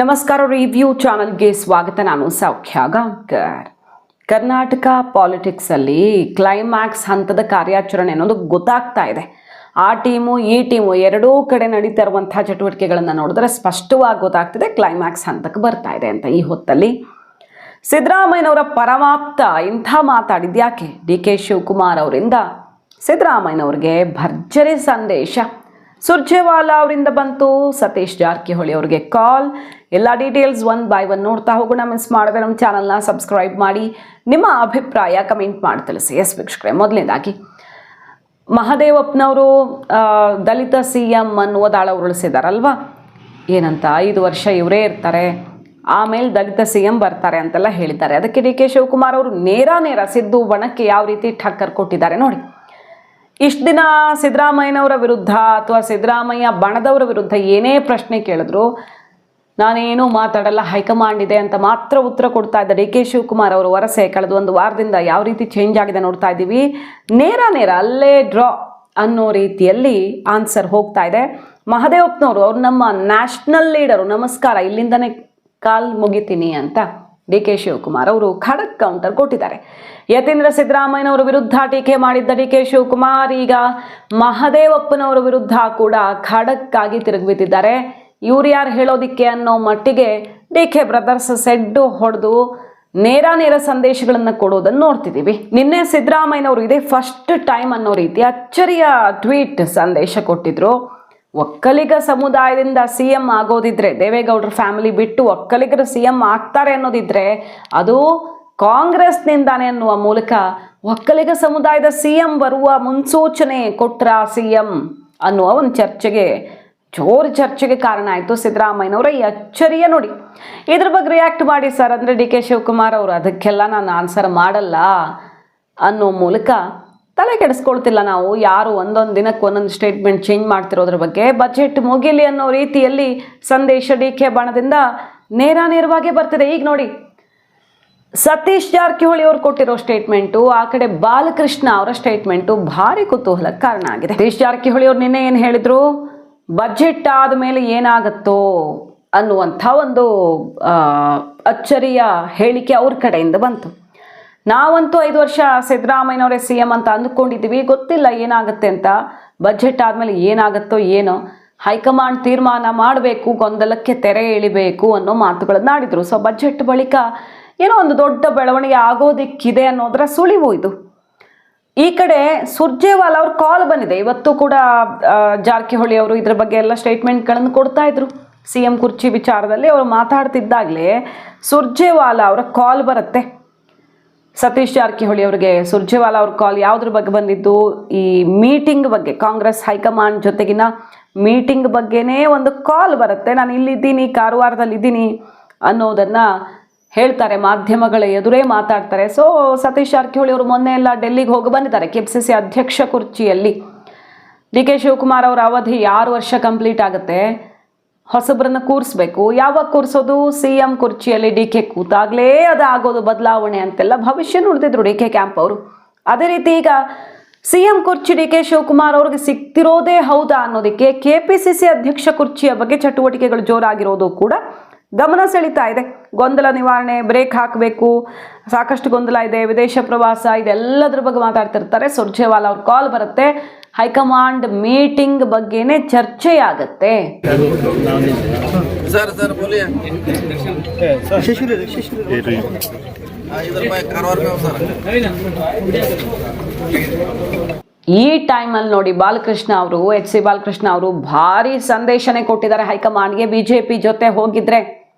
ನಮಸ್ಕಾರ. ರಿವ್ಯೂ ಚಾನಲ್ಗೆ ಸ್ವಾಗತ. ನಾನು ಸೌಖ್ಯ ಗಾಂವ್ಕರ್. ಕರ್ನಾಟಕ ಪಾಲಿಟಿಕ್ಸ್ ಅಲ್ಲಿ ಕ್ಲೈಮ್ಯಾಕ್ಸ್ ಹಂತದ ಕಾರ್ಯಾಚರಣೆ ಅನ್ನೋದು ಗೊತ್ತಾಗ್ತಾ ಇದೆ. ಆ ಟೀಮು ಈ ಟೀಮು ಎರಡೂ ಕಡೆ ನಡೀತಾ ಇರುವಂತಹ ಚಟುವಟಿಕೆಗಳನ್ನು ನೋಡಿದ್ರೆ ಸ್ಪಷ್ಟವಾಗಿ ಗೊತ್ತಾಗ್ತಿದೆ ಕ್ಲೈಮ್ಯಾಕ್ಸ್ ಹಂತಕ್ಕೆ ಬರ್ತಾ ಇದೆ ಅಂತ. ಈ ಹೊತ್ತಲ್ಲಿ ಸಿದ್ದರಾಮಯ್ಯನವರ ಪರಮಾಪ್ತ ಇಂಥ ಮಾತಾಡಿದ್ಯಾಕೆ? ಡಿ ಕೆ ಶಿವಕುಮಾರ್ ಅವರಿಂದ ಸಿದ್ದರಾಮಯ್ಯನವ್ರಿಗೆ ಭರ್ಜರಿ ಸಂದೇಶ. ಸುರ್ಜೇವಾಲಾ ಅವರಿಂದ ಬಂತು, ಸತೀಶ್ ಜಾರಕಿಹೊಳಿ ಅವರಿಗೆ ಕಾಲ್. ಎಲ್ಲ ಡೀಟೇಲ್ಸ್ ಒನ್ ಬೈ ಒನ್ ನೋಡ್ತಾ ಹೋಗೋಣ. ಮಿಸ್ ಮಾಡಿದ್ರೆ ನಮ್ಮ ಚಾನಲ್ನ ಸಬ್ಸ್ಕ್ರೈಬ್ ಮಾಡಿ, ನಿಮ್ಮ ಅಭಿಪ್ರಾಯ ಕಮೆಂಟ್ ಮಾಡಿ ತಿಳಿಸಿ. ಎಸ್ ವೀಕ್ಷಕರೇ, ಮೊದಲನೇದಾಗಿ ಮಹದೇವಪ್ಪನವರು ದಲಿತ ಸಿ ಎಂ ಅನ್ನುವ ದಾಳ ಉರುಳಿಸಿದಾರಲ್ವಾ? ಏನಂತ 5 ವರ್ಷ ಇವರೇ ಇರ್ತಾರೆ, ಆಮೇಲೆ ದಲಿತ ಸಿ ಎಂ ಬರ್ತಾರೆ ಅಂತೆಲ್ಲ ಹೇಳಿದ್ದಾರೆ. ಅದಕ್ಕೆ ಡಿ ಕೆ ಶಿವಕುಮಾರ್ ಅವರು ನೇರ ಸಿದ್ದು ಬಣಕ್ಕೆ ಯಾವ ರೀತಿ ಠಕ್ಕರ್ ಕೊಟ್ಟಿದ್ದಾರೆ ನೋಡಿ. ಇಷ್ಟು ದಿನ ಸಿದ್ದರಾಮಯ್ಯನವರ ವಿರುದ್ಧ ಅಥವಾ ಸಿದ್ದರಾಮಯ್ಯ ಬಣದವರ ವಿರುದ್ಧ ಏನೇ ಪ್ರಶ್ನೆ ಕೇಳಿದ್ರು ನಾನೇನು ಮಾತಾಡಲ್ಲ, ಹೈಕಮಾಂಡ್ ಇದೆ ಅಂತ ಮಾತ್ರ ಉತ್ತರ ಕೊಡ್ತಾ ಇದ್ದ ಡಿ ಕೆ ಶಿವಕುಮಾರ್ ಅವರು ವರಸೆ ಕಳೆದ 1 ವಾರದಿಂದ ಯಾವ ರೀತಿ ಚೇಂಜ್ ಆಗಿದೆ ನೋಡ್ತಾ ಇದ್ದೀವಿ. ನೇರ ಅಲ್ಲೇ ಡ್ರಾ ಅನ್ನೋ ರೀತಿಯಲ್ಲಿ ಆನ್ಸರ್ ಹೋಗ್ತಾ ಇದೆ. ಮಹದೇವಪ್ಪನವರು ಅವ್ರು ನಮ್ಮ ನ್ಯಾಷನಲ್ ಲೀಡರು, ನಮಸ್ಕಾರ, ಇಲ್ಲಿಂದನೇ ಕಾಲ್ ಮುಗಿತೀನಿ ಅಂತ ಡಿ ಕೆ ಶಿವಕುಮಾರ್ ಅವರು ಖಡಕ್ ಕೌಂಟರ್ ಕೊಟ್ಟಿದ್ದಾರೆ. ಯತೀಂದ್ರ ಸಿದ್ದರಾಮಯ್ಯನವರ ವಿರುದ್ಧ ಟೀಕೆ ಮಾಡಿದ್ದ ಡಿ ಕೆ ಶಿವಕುಮಾರ್ ಈಗ ಮಹದೇವಪ್ಪನವರ ವಿರುದ್ಧ ಕೂಡ ಖಡಕ್ ಆಗಿ ತಿರುಗಿಬಿದ್ದಿದ್ದಾರೆ. ಇವ್ರು ಯಾರು ಹೇಳೋದಿಕ್ಕೆ ಅನ್ನೋ ಮಟ್ಟಿಗೆ ಡಿ ಕೆ ಬ್ರದರ್ಸ್ ಸೆಡ್ಡು ಹೊಡೆದು ನೇರ ಸಂದೇಶಗಳನ್ನು ಕೊಡೋದನ್ನು ನೋಡ್ತಿದ್ದೀವಿ. ನಿನ್ನೆ ಸಿದ್ದರಾಮಯ್ಯನವರು ಇದೇ ಫಸ್ಟ್ ಟೈಮ್ ಅನ್ನೋ ರೀತಿ ಅಚ್ಚರಿಯ ಟ್ವೀಟ್ ಸಂದೇಶ ಕೊಟ್ಟಿದ್ರು. ಒಕ್ಕಲಿಗ ಸಮುದಾಯದಿಂದ ಸಿ ಎಂ ಆಗೋದಿದ್ರೆ, ದೇವೇಗೌಡರ ಫ್ಯಾಮಿಲಿ ಬಿಟ್ಟು ಒಕ್ಕಲಿಗರು ಸಿ ಎಂ ಆಗ್ತಾರೆ ಅನ್ನೋದಿದ್ರೆ ಅದು ಕಾಂಗ್ರೆಸ್ನಿಂದಾನೆ ಅನ್ನುವ ಮೂಲಕ ಒಕ್ಕಲಿಗ ಸಮುದಾಯದ ಸಿ ಎಂ ಬರುವ ಮುನ್ಸೂಚನೆ ಕೊಟ್ರ ಸಿ ಎಂ ಅನ್ನುವ ಒಂದು ಜೋರು ಚರ್ಚೆಗೆ ಕಾರಣ ಆಯಿತು ಸಿದ್ದರಾಮಯ್ಯನವರ ಈ ಅಚ್ಚರಿಯ ನೋಡಿ. ಇದ್ರ ಬಗ್ಗೆ ರಿಯಾಕ್ಟ್ ಮಾಡಿ ಸರ್ ಅಂದರೆ ಡಿ ಕೆ ಶಿವಕುಮಾರ್ ಅವರು ಅದಕ್ಕೆಲ್ಲ ನಾನು ಆನ್ಸರ್ ಮಾಡಲ್ಲ ಅನ್ನೋ ಮೂಲಕ ತಲೆ ಕೆಡಿಸ್ಕೊಳ್ತಿಲ್ಲ. ನಾವು ಯಾರು ಒಂದೊಂದು ದಿನಕ್ಕೆ ಒಂದೊಂದು ಸ್ಟೇಟ್ಮೆಂಟ್ ಚೇಂಜ್ ಮಾಡ್ತಿರೋದ್ರ ಬಗ್ಗೆ, ಬಜೆಟ್ ಮುಗಿಲಿ ಅನ್ನೋ ರೀತಿಯಲ್ಲಿ ಸಂದೇಶ ಡಿ ಕೆ ಬಣದಿಂದ ನೇರವಾಗಿ ಬರ್ತಿದೆ. ಈಗ ನೋಡಿ, ಸತೀಶ್ ಜಾರಕಿಹೊಳಿ ಅವರು ಕೊಟ್ಟಿರೋ ಸ್ಟೇಟ್ಮೆಂಟು, ಆ ಕಡೆ ಬಾಲಕೃಷ್ಣ ಅವರ ಸ್ಟೇಟ್ಮೆಂಟು ಭಾರಿ ಕುತೂಹಲಕ್ಕೆ ಕಾರಣ ಆಗಿದೆ. ಸತೀಶ್ ಜಾರಕಿಹೊಳಿ ಅವರು ನಿನ್ನೆ ಏನು ಹೇಳಿದ್ರು, ಬಜೆಟ್ ಆದಮೇಲೆ ಏನಾಗುತ್ತೋ ಅನ್ನುವಂಥ ಒಂದು ಅಚ್ಚರಿಯ ಹೇಳಿಕೆ ಅವ್ರ ಕಡೆಯಿಂದ ಬಂತು. ನಾವಂತೂ 5 ವರ್ಷ ಸಿದ್ದರಾಮಯ್ಯನವರೇ ಸಿ ಎಂ ಅಂತ ಅಂದ್ಕೊಂಡಿದ್ದೀವಿ, ಗೊತ್ತಿಲ್ಲ ಏನಾಗುತ್ತೆ ಅಂತ. ಬಜೆಟ್ ಆದಮೇಲೆ ಏನಾಗುತ್ತೋ ಏನೋ, ಹೈಕಮಾಂಡ್ ತೀರ್ಮಾನ ಮಾಡಬೇಕು, ಗೊಂದಲಕ್ಕೆ ತೆರೆ ಎಳಿಬೇಕು ಅನ್ನೋ ಮಾತುಗಳನ್ನು ಆಡಿದರು. ಸೊ ಬಜೆಟ್ ಬಳಿಕ ಏನೋ ಒಂದು ದೊಡ್ಡ ಬೆಳವಣಿಗೆ ಆಗೋದಿಕ್ಕಿದೆ ಅನ್ನೋದರ ಸುಳಿವು ಇದು. ಈ ಕಡೆ ಸುರ್ಜೇವಾಲಾ ಅವ್ರ ಕಾಲ್ ಬಂದಿದೆ. ಇವತ್ತು ಕೂಡ ಜಾರಕಿಹೊಳಿ ಅವರು ಇದ್ರ ಬಗ್ಗೆ ಎಲ್ಲ ಸ್ಟೇಟ್ಮೆಂಟ್ಗಳನ್ನು ಕೊಡ್ತಾ ಇದ್ರು. ಸಿ ಎಂ ಕುರ್ಚಿ ವಿಚಾರದಲ್ಲಿ ಅವರು ಮಾತಾಡ್ತಿದ್ದಾಗಲೇ ಸುರ್ಜೇವಾಲಾ ಅವರ ಕಾಲ್ ಬರುತ್ತೆ. ಸತೀಶ್ ಜಾರಕಿಹೊಳಿ ಅವರಿಗೆ ಸುರ್ಜೇವಾಲಾ ಅವ್ರ ಕಾಲ್ ಯಾವುದ್ರ ಬಗ್ಗೆ ಬಂದಿದ್ದು? ಈ ಮೀಟಿಂಗ್ ಬಗ್ಗೆ, ಕಾಂಗ್ರೆಸ್ ಹೈಕಮಾಂಡ್ ಜೊತೆಗಿನ ಮೀಟಿಂಗ್ ಬಗ್ಗೆನೇ ಒಂದು ಕಾಲ್ ಬರುತ್ತೆ. ನಾನು ಇಲ್ಲಿದ್ದೀನಿ, ಕಾರವಾರದಲ್ಲಿದ್ದೀನಿ ಅನ್ನೋದನ್ನು ಹೇಳ್ತಾರೆ, ಮಾಧ್ಯಮಗಳ ಎದುರೇ ಮಾತಾಡ್ತಾರೆ. ಸೊ ಸತೀಶ್ ಜಾರಕಿಹೊಳಿ ಅವರು ಮೊನ್ನೆ ಎಲ್ಲ ಡೆಲ್ಲಿಗೆ ಹೋಗಿ ಬಂದಿದ್ದಾರೆ KPCC ಅಧ್ಯಕ್ಷ ಕುರ್ಚಿಯಲ್ಲಿ. ಡಿ ಕೆ ಶಿವಕುಮಾರ್ ಅವರ ಅವಧಿ 6 ವರ್ಷ ಕಂಪ್ಲೀಟ್ ಆಗುತ್ತೆ, ಹೊಸಬ್ರನ್ನ ಕೂರಿಸ್ಬೇಕು. ಯಾವಾಗ ಕೂರಿಸೋದು? ಸಿ ಎಂ ಕುರ್ಚಿಯಲ್ಲಿ ಡಿ ಕೆ ಕೂತಾಗಲೇ ಅದಾಗೋದು ಬದಲಾವಣೆ ಅಂತೆಲ್ಲ ಭವಿಷ್ಯ ನುಡಿದಿದ್ರು ಡಿ ಕೆ ಕ್ಯಾಂಪ್ ಅವರು. ಅದೇ ರೀತಿ ಈಗ ಸಿ ಎಂ ಕುರ್ಚಿ ಡಿ ಕೆ ಶಿವಕುಮಾರ್ ಅವ್ರಿಗೆ ಸಿಗ್ತಿರೋದೇ ಹೌದಾ ಅನ್ನೋದಕ್ಕೆ KPCC ಅಧ್ಯಕ್ಷ ಕುರ್ಚಿಯ ಬಗ್ಗೆ ಚಟುವಟಿಕೆಗಳು ಜೋರಾಗಿರೋದು ಕೂಡ ಗಮನ ಸೆಳೀತಾ ಇದೆ. ಗೊಂದಲ ನಿವಾರಣೆ, ಬ್ರೇಕ್ ಹಾಕಬೇಕು, ಸಾಕಷ್ಟು ಗೊಂದಲ ಇದೆ, ವಿದೇಶ ಪ್ರವಾಸ, ಇದೆಲ್ಲದ್ರ ಬಗ್ಗೆ ಮಾತಾಡ್ತಿರ್ತಾರೆ. ಸುರ್ಜೇವಾಲಾ ಅವ್ರ ಕಾಲ್ ಬರುತ್ತೆ, ಹೈಕಮಾಂಡ್ ಮೀಟಿಂಗ್ ಬಗ್ಗೆನೇ ಚರ್ಚೆಯಾಗತ್ತೆ. ಈ ಟೈಮಲ್ಲಿ ನೋಡಿ, ಬಾಲಕೃಷ್ಣ ಅವರು, HC ಬಾಲಕೃಷ್ಣ ಅವರು ಭಾರಿ ಸಂದೇಶನೇ ಕೊಟ್ಟಿದ್ದಾರೆ ಹೈಕಮಾಂಡ್ಗೆ. ಬಿಜೆಪಿ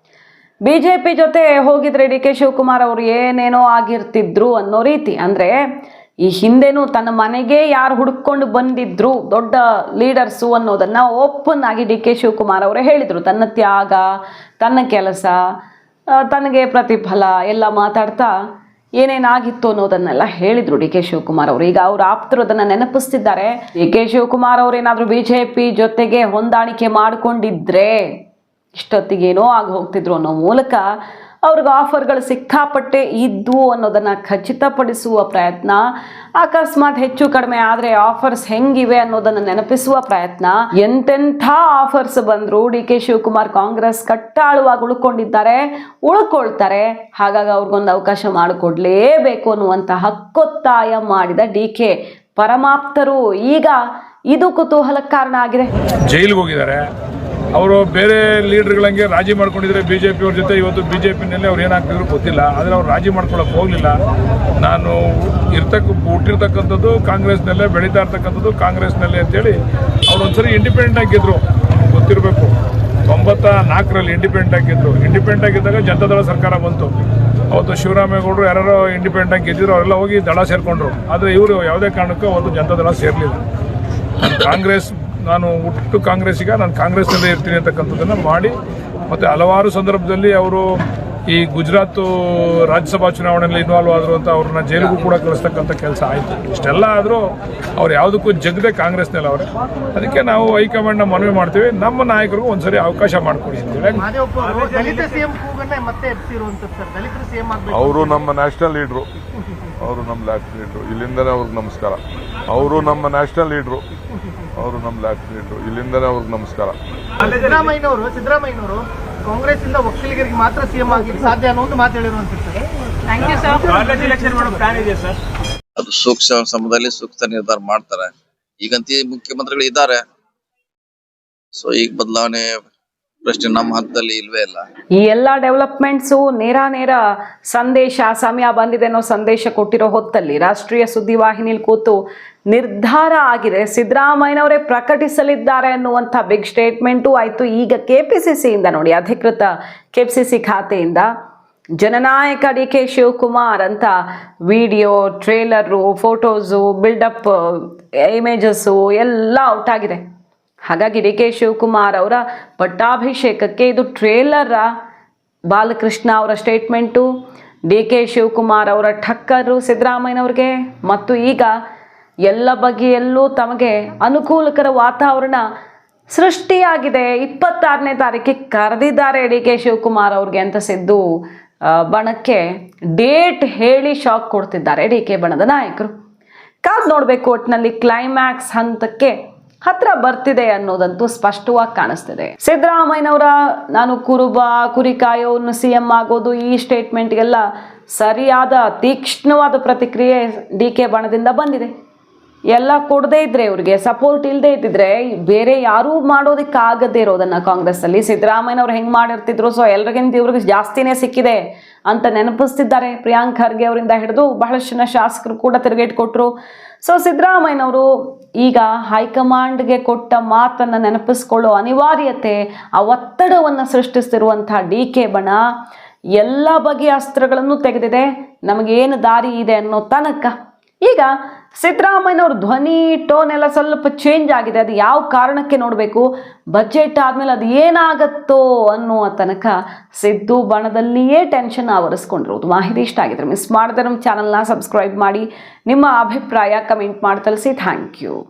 ಜೊತೆ ಹೋಗಿದ್ರೆ ಡಿ ಕೆ ಶಿವಕುಮಾರ್ ಅವರು ಏನೇನೋ ಆಗಿರ್ತಿದ್ರು ಅನ್ನೋ ರೀತಿ. ಅಂದರೆ ಈ ಹಿಂದೆನೂ ತನ್ನ ಮನೆಗೆ ಯಾರು ಹುಡುಕೊಂಡು ಬಂದಿದ್ರು ದೊಡ್ಡ ಲೀಡರ್ಸು ಅನ್ನೋದನ್ನು ಓಪನ್ ಆಗಿ ಡಿ ಕೆ ಶಿವಕುಮಾರ್ ಅವರೇ ಹೇಳಿದರು. ತನ್ನ ತ್ಯಾಗ, ತನ್ನ ಕೆಲಸ, ತನಗೆ ಪ್ರತಿಫಲ ಎಲ್ಲ ಮಾತಾಡ್ತಾ ಏನೇನಾಗಿತ್ತು ಅನ್ನೋದನ್ನೆಲ್ಲ ಹೇಳಿದರು ಡಿ ಕೆ ಶಿವಕುಮಾರ್ ಅವರು. ಈಗ ಅವ್ರು ಆಪ್ತರು ಅದನ್ನು ನೆನಪಿಸ್ತಿದ್ದಾರೆ. ಡಿ ಕೆ ಶಿವಕುಮಾರ್ ಅವರು ಏನಾದರೂ BJP ಜೊತೆಗೆ ಹೊಂದಾಣಿಕೆ ಮಾಡಿಕೊಂಡಿದ್ರೆ ಇಷ್ಟೊತ್ತಿಗೇನೋ ಆಗಿ ಹೋಗ್ತಿದ್ರು ಅನ್ನೋ ಮೂಲಕ ಅವ್ರಿಗೆ ಆಫರ್ಗಳು ಸಿಕ್ಕಾಪಟ್ಟೆ ಇದ್ವು ಅನ್ನೋದನ್ನು ಖಚಿತಪಡಿಸುವ ಪ್ರಯತ್ನ, ಅಕಸ್ಮಾತ್ ಹೆಚ್ಚು ಕಡಿಮೆ ಆದರೆ ಆಫರ್ಸ್ ಹೆಂಗಿವೆ ಅನ್ನೋದನ್ನು ನೆನಪಿಸುವ ಪ್ರಯತ್ನ. ಎಂತೆಂಥ ಆಫರ್ಸ್ ಬಂದರೂ ಡಿ ಕೆ ಶಿವಕುಮಾರ್ ಕಾಂಗ್ರೆಸ್ ಕಟ್ಟಾಳುವಾಗಿ ಉಳ್ಕೊಳ್ತಾರೆ. ಹಾಗಾಗಿ ಅವ್ರಿಗೊಂದು ಅವಕಾಶ ಮಾಡಿಕೊಡ್ಲೇಬೇಕು ಅನ್ನುವಂಥ ಹಕ್ಕೊತ್ತಾಯ ಮಾಡಿದ ಡಿ ಕೆ ಪರಮಾಪ್ತರು ಈಗ ಇದು ಕುತೂಹಲಕ್ಕೆ ಕಾರಣ ಆಗಿದೆ. ಜೈಲಿಗೆ ಹೋಗಿದ್ದಾರೆ. ಅವರು ಬೇರೆ ಲೀಡರ್ಗಳಂಗೆ ರಾಜಿ ಮಾಡ್ಕೊಂಡಿದ್ರೆ ಬಿಜೆಪಿ ಅವ್ರ ಜೊತೆ, ಇವತ್ತು ಬಿಜೆಪಿನಲ್ಲಿ ಅವ್ರು ಏನಾಗ್ತಿದ್ರು ಗೊತ್ತಿಲ್ಲ. ಆದರೆ ಅವ್ರು ರಾಜಿ ಮಾಡ್ಕೊಳಕ್ಕೆ ಹೋಗಲಿಲ್ಲ. ನಾನು ಹುಟ್ಟಿರ್ತಕ್ಕಂಥದ್ದು ಕಾಂಗ್ರೆಸ್ನಲ್ಲೇ, ಬೆಳೀತಾ ಇರ್ತಕ್ಕಂಥದ್ದು ಕಾಂಗ್ರೆಸ್ನಲ್ಲೇ ಅಂತೇಳಿ ಅವ್ರು ಒಂದ್ಸರಿ ಇಂಡಿಪೆಂಡೆಂಟ್ ಆಗಿದ್ರು. ಗೊತ್ತಿರಬೇಕು, 94ರಲ್ಲಿ ಇಂಡಿಪೆಂಡೆಂಟ್ ಆಗಿದ್ದಾಗ ಜನತಾದಳ ಸರ್ಕಾರ ಬಂತು. ಅವತ್ತು ಶಿವರಾಮೇಗೌಡರು ಯಾರು ಇಂಡಿಪೆಂಡೆಂಟ್ ಆಗಿ ಗೆದ್ದಿದ್ರು, ಅವರೆಲ್ಲ ಹೋಗಿ ದಳ ಸೇರಿಕೊಂಡ್ರು. ಆದರೆ ಇವರು ಯಾವುದೇ ಕಾರಣಕ್ಕೂ ಅವತ್ತು ಜನತಾದಳ ಸೇರಲಿಲ್ಲ. ನಾನು ಹುಟ್ಟು ಕಾಂಗ್ರೆಸ್ಸಿಗ, ನಾನು ಕಾಂಗ್ರೆಸ್ನಲ್ಲೇ ಇರ್ತೀನಿ ಅಂತಕ್ಕಂಥದ್ದನ್ನು ಮಾಡಿ, ಮತ್ತು ಹಲವಾರು ಸಂದರ್ಭದಲ್ಲಿ ಅವರು ಈ ಗುಜರಾತ್ ರಾಜ್ಯಸಭಾ ಚುನಾವಣೆಯಲ್ಲಿ ಇನ್ವಾಲ್ವ್ ಆದರು ಅಂತ ಅವ್ರನ್ನ ಜೈಲಿಗೂ ಕೂಡ ಕಳಿಸ್ತಕ್ಕಂಥ ಕೆಲಸ ಆಯಿತು. ಇಷ್ಟೆಲ್ಲ ಆದರೂ ಅವ್ರು ಯಾವುದಕ್ಕೂ ಜಗದೆ ಕಾಂಗ್ರೆಸ್ನಲ್ಲಿ ಅವರೇ. ಅದಕ್ಕೆ ನಾವು ಹೈಕಮಾಂಡ್ನ ಮನವಿ ಮಾಡ್ತೀವಿ, ನಮ್ಮ ನಾಯಕರಿಗೂ ಒಂದ್ಸರಿ ಅವಕಾಶ ಮಾಡಿಕೊಡಿ ಅಂತೇಳಿ. ಅವರು ನಮ್ಮ ನ್ಯಾಷನಲ್ ಲೀಡ್ರು, ಇಲ್ಲಿಂದನೇ ಅವ್ರಿಗೆ ನಮಸ್ಕಾರ. ಅವರು ನಮ್ಮ ನ್ಯಾಷನಲ್ ಲೀಡ್ರು, ಇಲ್ಲಿಂದನೇ ಅವ್ರಿಗೆ ನಮಸ್ಕಾರ. ಸಿದ್ದರಾಮಯ್ಯನವರು ಕಾಂಗ್ರೆಸ್ ಇಂದ ಒಕ್ಕಲಿಗರಿಗೆ ಮಾತ್ರ ಸಿಎಂ ಆಗಲಿಕ್ಕೆ ಸಾಧ್ಯ ಅನ್ನೋ ಒಂದು ಮಾತು ಹೇಳಿರುವಂತಿರ್ತಾರೆ. ಅದು ಸೂಕ್ಷ್ಮ ಸಮಯದಲ್ಲಿ ಸೂಕ್ತ ನಿರ್ಧಾರ ಮಾಡ್ತಾರೆ. ಈಗಂತ ಮುಖ್ಯಮಂತ್ರಿಗಳು ಇದ್ದಾರೆ, ಸೊ ಈಗ ಬದಲಾವಣೆ ಪ್ರಶ್ನೆ ನಮ್ಮ ಹಂತದಲ್ಲಿ ಇಲ್ವೇ ಇಲ್ಲ. ಈ ಎಲ್ಲ ಡೆವಲಪ್ಮೆಂಟ್ಸು ನೇರ ಸಂದೇಶ, ಸಮಯ ಬಂದಿದೆ ಅನ್ನೋ ಸಂದೇಶ ಕೊಟ್ಟಿರೋ ಹೊತ್ತಲ್ಲಿ ರಾಷ್ಟ್ರೀಯ ಸುದ್ದಿವಾಹಿನಿಯಲ್ಲಿ ಕೂತು ನಿರ್ಧಾರ ಆಗಿದೆ, ಸಿದ್ದರಾಮಯ್ಯನವರೇ ಪ್ರಕಟಿಸಲಿದ್ದಾರೆ ಅನ್ನುವಂಥ ಬಿಗ್ ಸ್ಟೇಟ್ಮೆಂಟು ಆಯಿತು. ಈಗ ಕೆಪಿಸಿಸಿಯಿಂದ ನೋಡಿ, ಅಧಿಕೃತ ಕೆಪಿಸಿಸಿ ಖಾತೆಯಿಂದ ಜನನಾಯಕ ಡಿ ಕೆ ಶಿವಕುಮಾರ್ ಅಂತ video, trailer, photos, buildup images ಎಲ್ಲ ಔಟ್ ಆಗಿದೆ. ಹಾಗಾಗಿ ಡಿ ಕೆ ಶಿವಕುಮಾರ್ ಅವರ ಪಟ್ಟಾಭಿಷೇಕಕ್ಕೆ ಇದು ಟ್ರೇಲರ, ಬಾಲಕೃಷ್ಣ ಅವರ ಸ್ಟೇಟ್ಮೆಂಟು, ಡಿ ಕೆ ಶಿವಕುಮಾರ್ ಅವರ ಠಕ್ಕರು ಸಿದ್ದರಾಮಯ್ಯನವ್ರಿಗೆ, ಮತ್ತು ಈಗ ಎಲ್ಲ ಬಗೆಯಲ್ಲೂ ತಮಗೆ ಅನುಕೂಲಕರ ವಾತಾವರಣ ಸೃಷ್ಟಿಯಾಗಿದೆ. 26ನೇ ತಾರೀಕಿಗೆ ಕರೆದಿದ್ದಾರೆ ಡಿ ಕೆ ಶಿವಕುಮಾರ್ ಅವ್ರಿಗೆ ಅಂತ ಸಿದ್ದು ಬಣಕ್ಕೆ ಡೇಟ್ ಹೇಳಿ ಶಾಕ್ ಕೊಡ್ತಿದ್ದಾರೆ ಡಿ ಕೆ ಬಣದ ನಾಯಕರು. ಕಾದ್ ನೋಡಬೇಕು, ಒಟ್ಟಿನಲ್ಲಿ ಕ್ಲೈಮ್ಯಾಕ್ಸ್ ಹಂತಕ್ಕೆ ಹತ್ರ ಬರ್ತಿದೆ ಅನ್ನೋದಂತೂ ಸ್ಪಷ್ಟವಾಗಿ ಕಾಣಿಸ್ತಿದೆ. ಸಿದ್ದರಾಮಯ್ಯನವರ ನಾನು ಕುರಿ ಕಾಯೋನು ಸಿಎಂ ಆಗೋದು ಈ ಸ್ಟೇಟ್ಮೆಂಟ್ಗೆಲ್ಲ ಸರಿಯಾದ ತೀಕ್ಷ್ಣವಾದ ಪ್ರತಿಕ್ರಿಯೆ ಡಿ ಕೆ ಬಣದಿಂದ ಬಂದಿದೆ. ಎಲ್ಲ ಕೊಡದೇ ಇದ್ರೆ, ಇವ್ರಿಗೆ ಸಪೋರ್ಟ್ ಇಲ್ಲದೆ ಇದ್ದಿದ್ರೆ ಬೇರೆ ಯಾರೂ ಮಾಡೋದಕ್ಕಾಗದೇ ಇರೋದನ್ನು ಕಾಂಗ್ರೆಸ್ಸಲ್ಲಿ ಸಿದ್ದರಾಮಯ್ಯನವ್ರು ಹೆಂಗೆ ಮಾಡಿರ್ತಿದ್ರು, ಸೊ ಎಲ್ರಿಗಿಂತ ಇವ್ರಿಗೆ ಜಾಸ್ತಿನೇ ಸಿಕ್ಕಿದೆ ಅಂತ ನೆನಪಿಸ್ತಿದ್ದಾರೆ. ಪ್ರಿಯಾಂಕ್ ಖರ್ಗೆ ಅವರಿಂದ ಹಿಡಿದು ಬಹಳಷ್ಟು ಜನ ಶಾಸಕರು ಕೂಡ ತಿರುಗೇಟ್ ಕೊಟ್ಟರು. ಸೊ ಸಿದ್ದರಾಮಯ್ಯನವರು ಈಗ ಹೈಕಮಾಂಡ್ಗೆ ಕೊಟ್ಟ ಮಾತನ್ನು ನೆನಪಿಸ್ಕೊಳ್ಳೋ ಅನಿವಾರ್ಯತೆ, ಆ ಒತ್ತಡವನ್ನು ಸೃಷ್ಟಿಸ್ತಿರುವಂಥ ಡಿ ಕೆ ಬಣ ಎಲ್ಲ ಬಗೆಯ ಅಸ್ತ್ರಗಳನ್ನು ತೆಗೆದಿದೆ. ನಮಗೇನು ದಾರಿ ಇದೆ ಅನ್ನೋ ತನಕ ಈಗ ಸಿದ್ದರಾಮಯ್ಯನವ್ರ ಧ್ವನಿ ಟೋನ್ ಎಲ್ಲ ಸ್ವಲ್ಪ ಚೇಂಜ್ ಆಗಿದೆ. ಅದು ಯಾವ ಕಾರಣಕ್ಕೆ ನೋಡಬೇಕು, ಬಜೆಟ್ ಆದಮೇಲೆ ಅದು ಏನಾಗತ್ತೋ ಅನ್ನುವ ತನಕ ಸಿದ್ದು ಬಣದಲ್ಲಿಯೇ ಟೆನ್ಷನ್ ಆವರಿಸ್ಕೊಂಡಿರೋದು. ಮಾಹಿತಿ ಇಷ್ಟ ಆಗಿದ್ರೆ ಮಿಸ್ ಮಾಡದೆ ನಮ್ಮ ಚಾನಲ್ನ ಸಬ್ಸ್ಕ್ರೈಬ್ ಮಾಡಿ, ನಿಮ್ಮ ಅಭಿಪ್ರಾಯ ಕಮೆಂಟ್ ಮಾಡಿ ತಿಳಿಸಿ. Thank you.